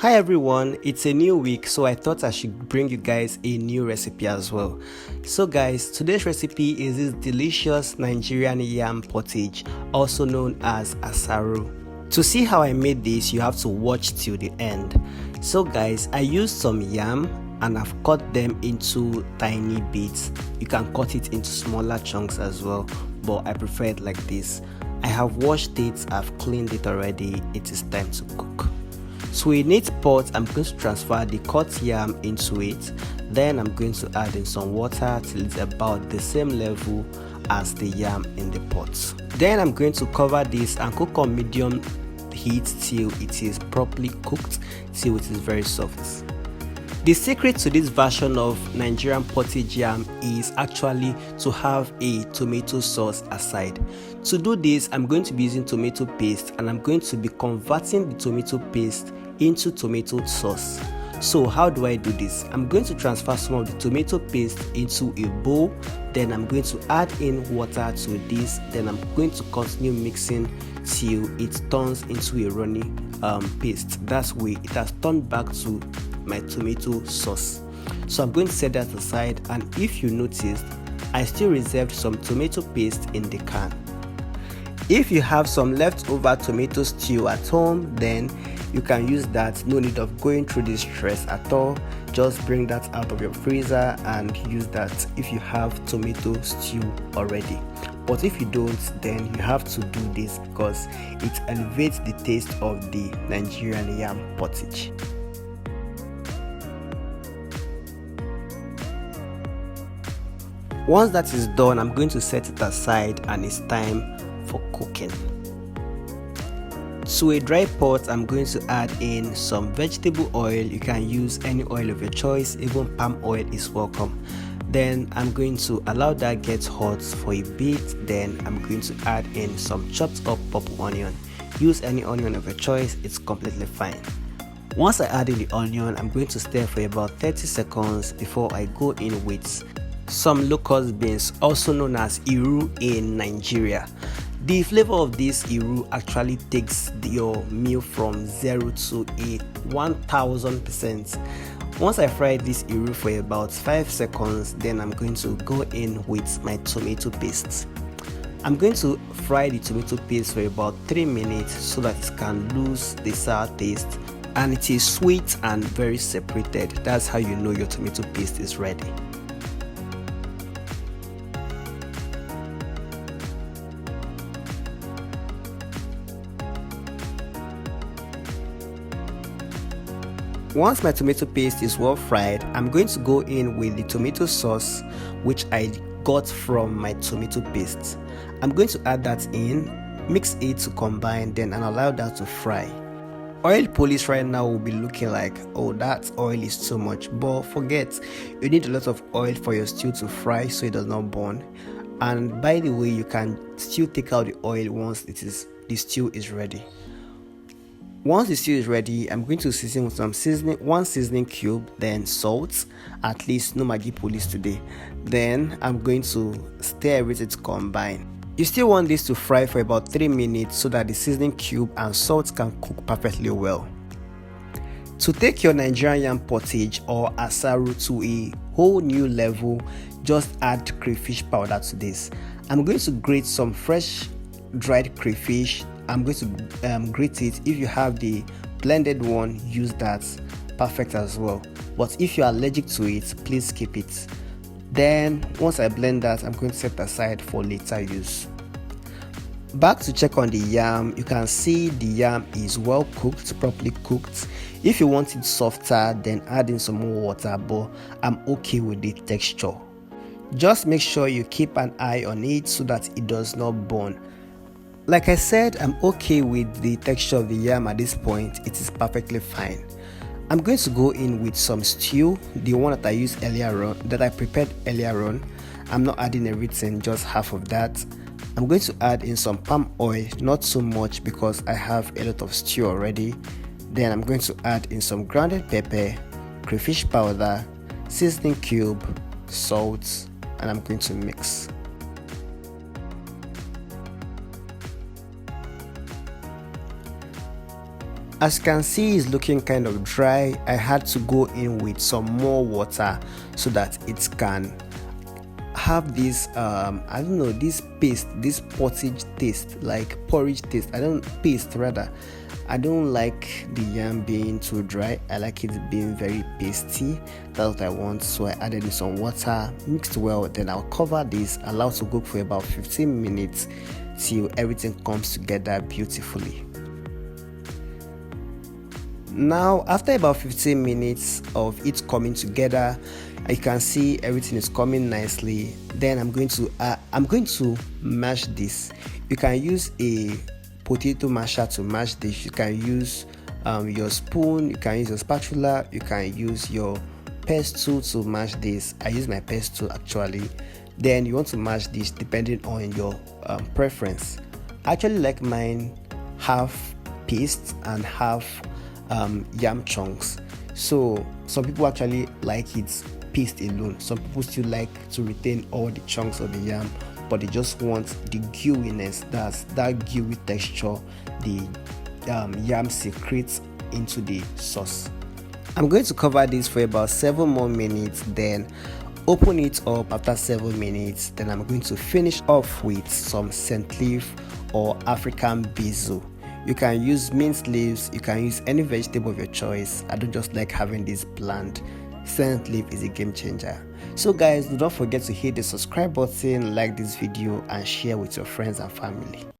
Hi everyone, it's a new week, so I thought I should bring you guys a new recipe as well. So guys, today's recipe is this delicious Nigerian yam pottage, also known as Asaro. To see how I made this, you have to watch till the end. So guys, I used some yam and I've cut them into tiny bits. You can cut it into smaller chunks as well, but I prefer it like this. I have washed it, I've cleaned it already, it is time to cook. So in a pot, I'm going to transfer the cut yam into it. Then I'm going to add in some water till it's about the same level as the yam in the pot. Then I'm going to cover this and cook on medium heat till it is properly cooked, till it is very soft. The secret to this version of Nigerian pottage yam is actually to have a tomato sauce aside. To do this, I'm going to be using tomato paste and I'm going to be converting the tomato paste into tomato sauce. So how do I do this? I'm going to transfer some of the tomato paste into a bowl, then I'm going to add in water to this, then I'm going to continue mixing till it turns into a runny paste. That's way it has turned back to my tomato sauce. So I'm going to set that aside, and if you noticed, I still reserved some tomato paste in the can. If you have some leftover tomato stew at home, then you can use that. No need of going through this stress at all. Just bring that out of your freezer and use that if you have tomato stew already. But if you don't, then you have to do this because it elevates the taste of the Nigerian yam pottage. Once that is done, I'm going to set it aside and it's time for cooking. To a dry pot, I'm going to add in some vegetable oil. You can use any oil of your choice, even palm oil is welcome. Then I'm going to allow that get hot for a bit. Then I'm going to add in some chopped up purple onion. Use any onion of your choice, it's completely fine. Once I add in the onion, I'm going to stir for about 30 seconds before I go in with some locust beans, also known as iru in Nigeria. The flavor of this iru actually takes your meal from 0 to a 1000%. Once I fry this iru for about 5 seconds, then I'm going to go in with my tomato paste. I'm going to fry the tomato paste for about 3 minutes so that it can lose the sour taste and it is sweet and very separated. That's how you know your tomato paste is ready. Once my tomato paste is well fried, I'm going to go in with the tomato sauce which I got from my tomato paste. I'm going to add that in, mix it to combine, then and allow that to fry. Oil polish right now will be looking like, oh, that oil is too much, but forget, you need a lot of oil for your stew to fry so it does not burn. And by the way, you can still take out the oil once the stew is ready. Once the stew is ready, I'm going to season with some one seasoning cube, then salt, at least no Maggi police today. Then I'm going to stir everything to combine. You still want this to fry for about 3 minutes so that the seasoning cube and salt can cook perfectly well. To take your Nigerian yam pottage or Asaro to a whole new level, just add crayfish powder to this. I'm going to grate some fresh dried crayfish. I'm going to grate it. If you have the blended one, use that, perfect as well. But if you are allergic to it, please skip it. Then once I blend that, I'm going to set aside for later use. Back to check on the yam, you can see the yam is well cooked, properly cooked. If you want it softer, then add in some more water, but I'm okay with the texture. Just make sure you keep an eye on it so that it does not burn. Like I said, I'm okay with the texture of the yam at this point. It is perfectly fine. I'm going to go in with some stew, the one that I used earlier on, that I prepared earlier on. I'm not adding everything, just half of that. I'm going to add in some palm oil, not so much because I have a lot of stew already. Then I'm going to add in some grounded pepper, crayfish powder, seasoning cube, salt, and I'm going to mix. As you can see, it's looking kind of dry. I had to go in with some more water so that it can have this I don't know, this paste, this pottage taste, like porridge taste. I don't like the yam being too dry. I like it being very pasty. That's what I want. So I added in some water, mixed well, then I'll cover this, allow to cook for about 15 minutes till everything comes together beautifully. Now, after about 15 minutes of it coming together, you can see everything is coming nicely. Then I'm going to mash this. You can use a potato masher to mash this. You can use your spoon, you can use your spatula, you can use your pestle to mash this. I use my pestle actually. Then you want to mash this depending on your preference. I actually like mine half paste and half yam chunks. So some people actually like it paste alone. Some people still like to retain all the chunks of the yam, but they just want the gooiness, that's that gooey texture the yam secretes into the sauce. I'm going to cover this for about 7 more minutes, then open it up after 7 minutes. Then I'm going to finish off with some scent leaf or African basil. You can use mint leaves, you can use any vegetable of your choice. I don't just like having this bland. Scent leaf is a game changer. So guys, do not forget to hit the subscribe button, like this video, and share with your friends and family.